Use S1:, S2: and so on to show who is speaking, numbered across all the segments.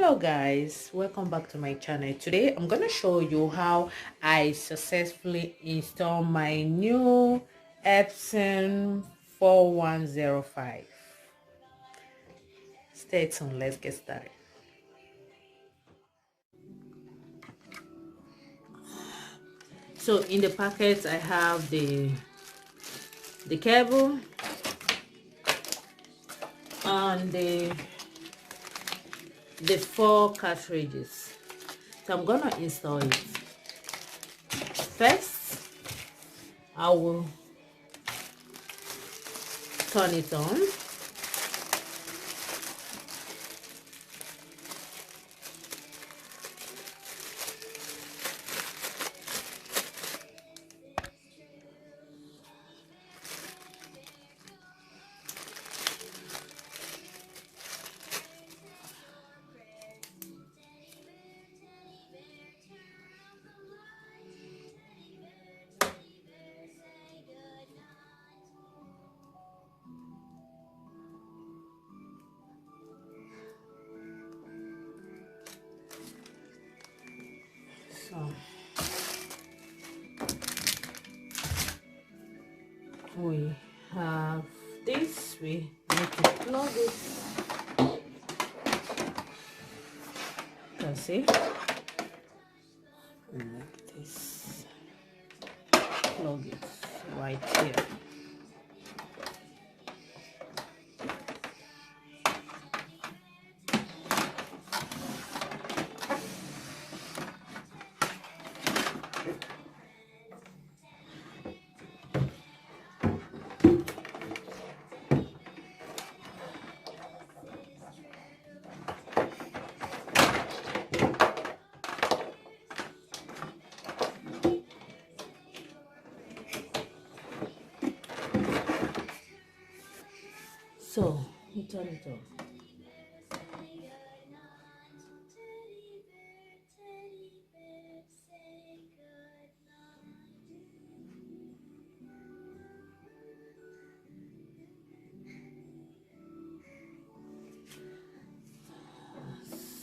S1: Hello guys, welcome back to my channel. Today I'm gonna show you how I successfully install my new Epson 4105. Stay tuned, let's get started. So in the packet I have the cable and the 4 cartridges. So I'm gonna install it. First I will turn it on. So we have this, we need to plug it. You can see, like this, plug it right here. So you turn it on.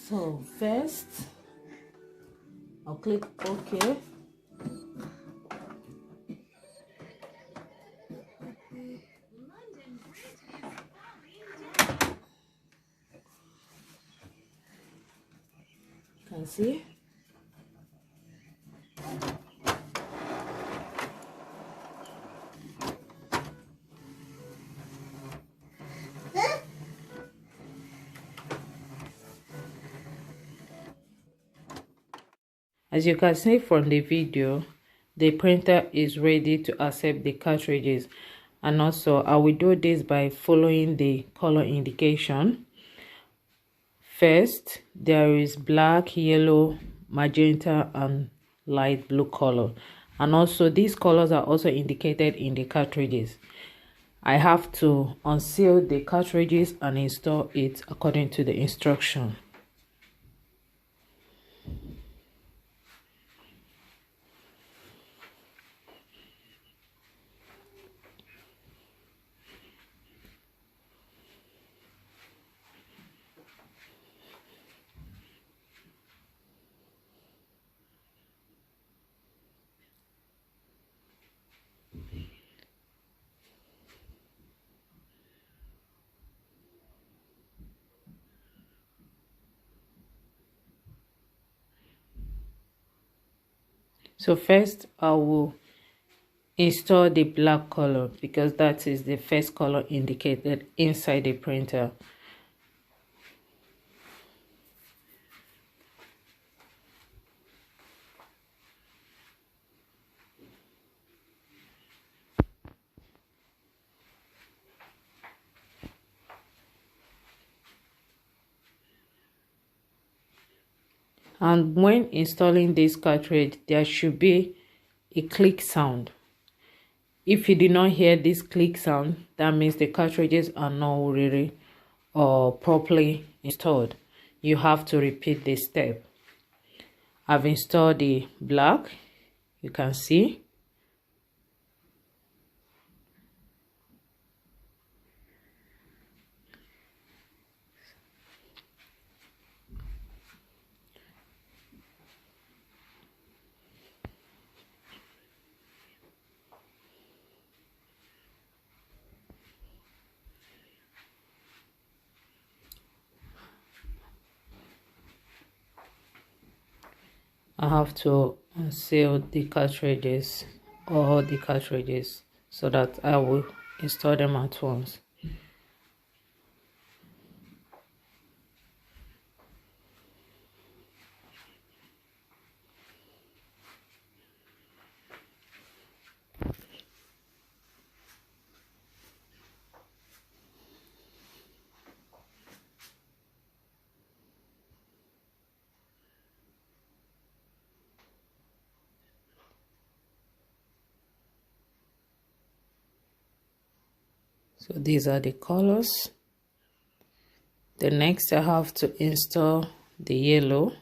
S1: So first I'll click OK. You can see. As you can see from the video, the printer is ready to accept the cartridges, and also I will do this by following the color indication. First, there is black, yellow, magenta, and light blue color, and also these colors are also indicated in the cartridges. I have to unseal the cartridges and install it according to the instruction. So first I will install the black color because that is the first color indicated inside the printer. And when installing this cartridge, there should be a click sound. If you did not hear this click sound, that means the cartridges are not really or properly installed. You have to repeat this step. I've installed the black, you can see. have to unseal the cartridges, all the cartridges, so that I will install them at once. So these are the colors. The next I have to install the yellow.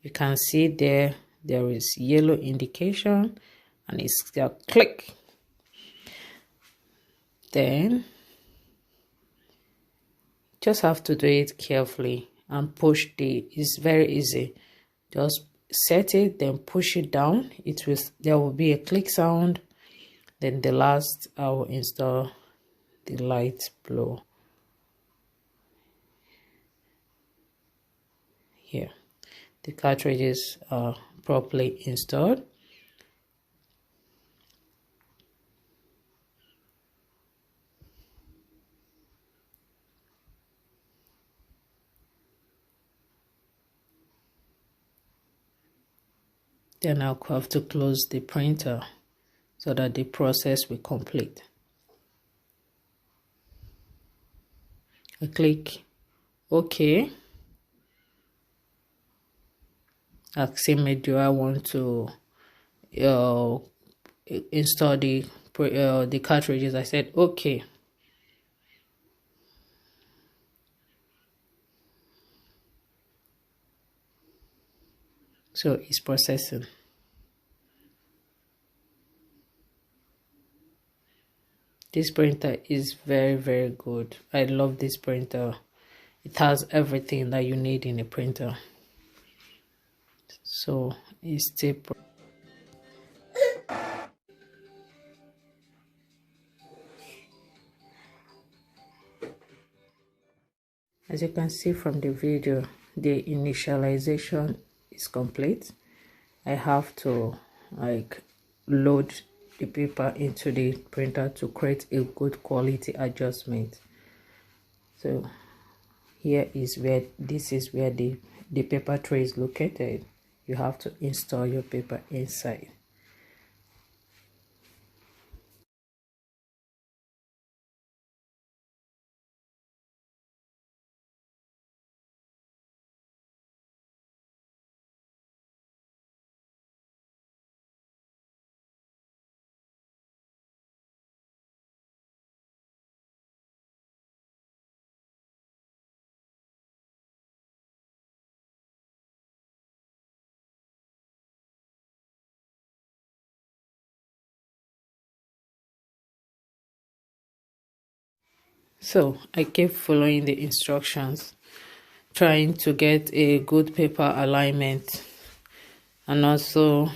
S1: You can see there is yellow indication and it's a click. Then just have to do it carefully and push it's very easy. Just set it, then push it down. There will be a click sound. Then the last I will install the light blue here. The cartridges are properly installed. Then I'll have to close the printer so that the process will complete. I click OK. Asking me, do I want to install the cartridges? I said OK. So it's processing. This printer is very, very good. I love this printer. It has everything that you need in a printer. So it's still as you can see from the video, the initialization is complete. I have to load the paper into the printer to create a good quality adjustment. So this is where the paper tray is located. You have to install your paper inside. So I kept following the instructions, trying to get a good paper alignment and also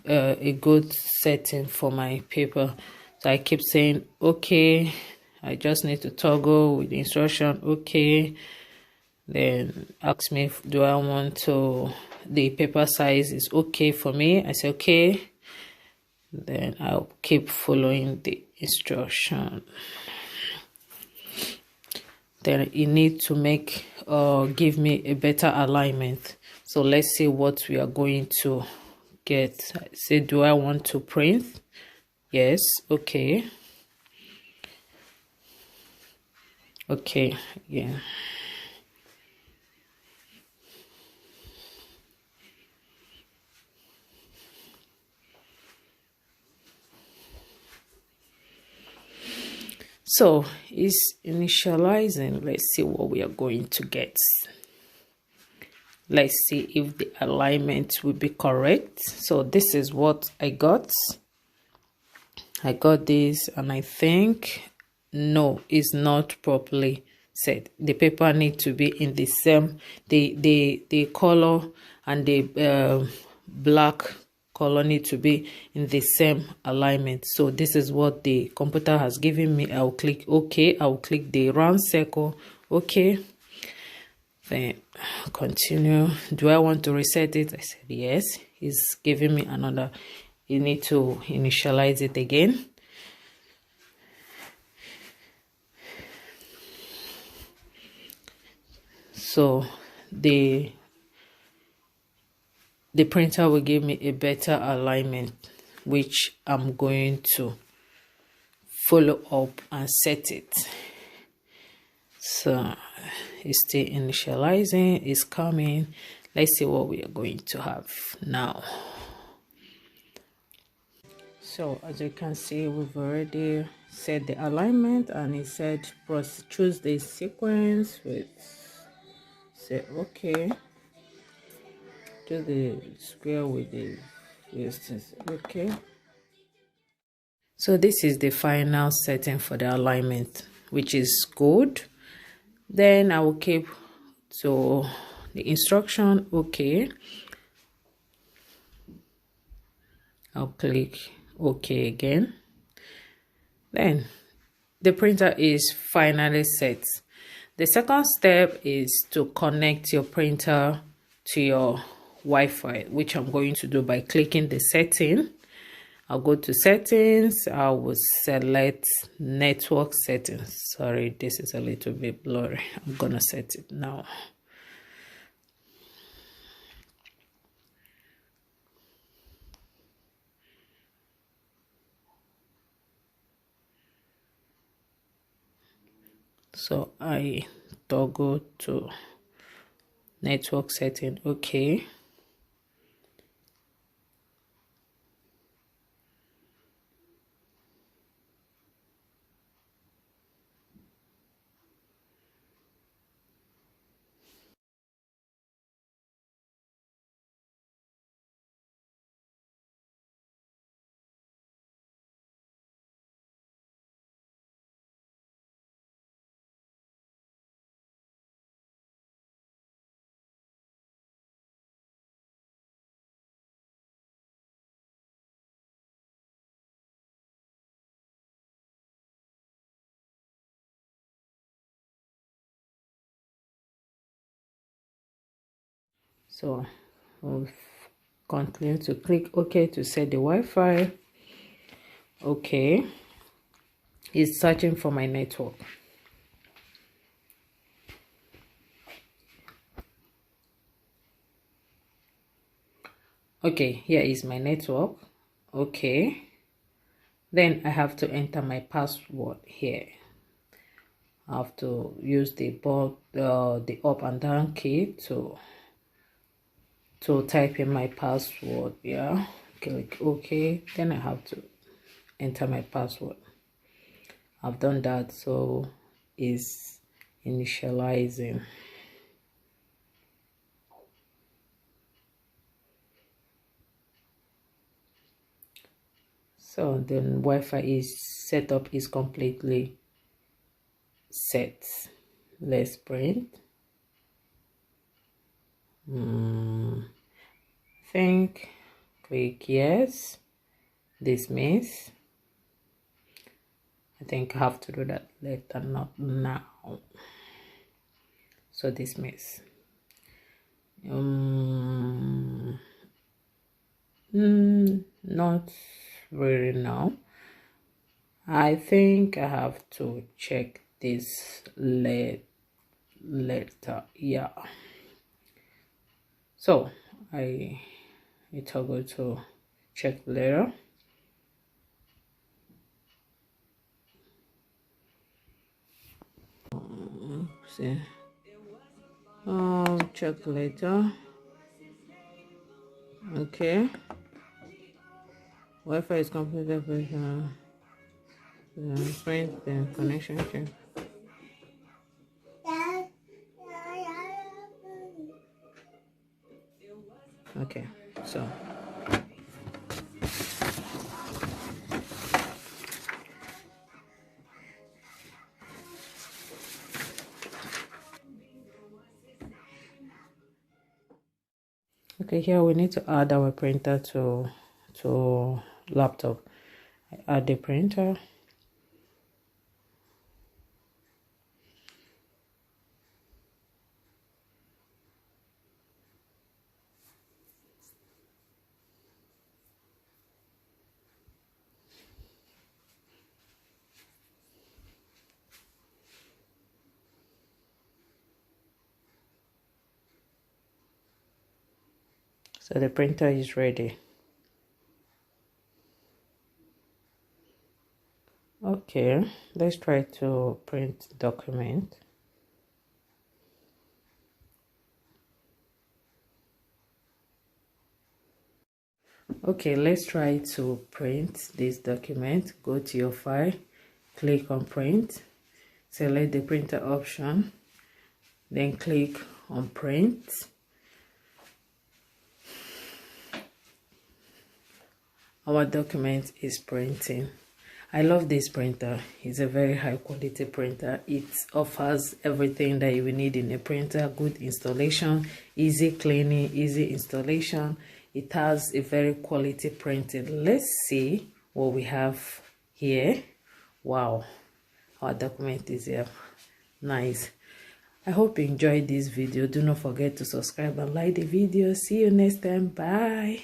S1: a good setting for my paper. So I keep saying, okay, I just need to toggle with the instruction, okay. Then ask me, do I want the paper size is okay for me? I say, okay. Then I'll keep following the instruction. Then you need to give me a better alignment. So let's see what we are going to get. I say, do I want to print? Yes, okay. Okay, yeah. So it's initializing. Let's see what we are going to get. Let's see if the alignment will be correct. So this is what I got. I got this, and I think no, it's not properly set. The paper need to be in the same, the color and the black color need to be in the same alignment. So this is what the computer has given me. I'll click OK. I'll click the round circle. Okay. Then continue. Do I want to reset it? I said yes. He's giving me another. You need to initialize it again. So the printer will give me a better alignment, which I'm going to follow up and set it. So it's still initializing, it's coming. Let's see what we are going to have now. So as you can see, we've already set the alignment, and it said choose the sequence with, say okay, choose the square with the distance. Okay, so this is the final setting for the alignment, which is good. Then I will keep to the instruction. Okay, I'll click OK again. Then the printer is finally set. The second step is to connect your printer to your Wi-Fi, which I'm going to do by clicking the setting. I'll go to settings. I will select network settings. Sorry, this is a little bit blurry. I'm gonna set it now. So I toggle to network setting. Okay. So we'll continue to click OK to set the Wi-Fi. Okay, it's searching for my network. Okay, here is my network. Okay, then I have to enter my password here. I have to use the up and down key to type in my password. Yeah, click OK. Then I have to enter my password. I've done that, so it's initializing. So the Wi-Fi is setup is completely set. Let's print. Think, click yes, dismiss. I think I have to do that later, not now. So dismiss. Not really now. I think I have to check this later. Yeah. So I toggle to check later. See. Check later. Okay. Wi-Fi is completed with print the connection check. Okay, so okay, here we need to add our printer to laptop. I add the printer. So the printer is ready. Okay, let's try to print document. Okay, let's try to print this document. Go to your file, click on print, select the printer option, then click on print. Our document is printing. I love this printer. It's a very high quality printer. It offers everything that you will need in a printer. Good installation, easy cleaning, easy installation. It has a very quality printing. Let's see what we have here. Wow, our document is here. Nice. I hope you enjoyed this video. Do not forget to subscribe and like the video. See you next time. Bye.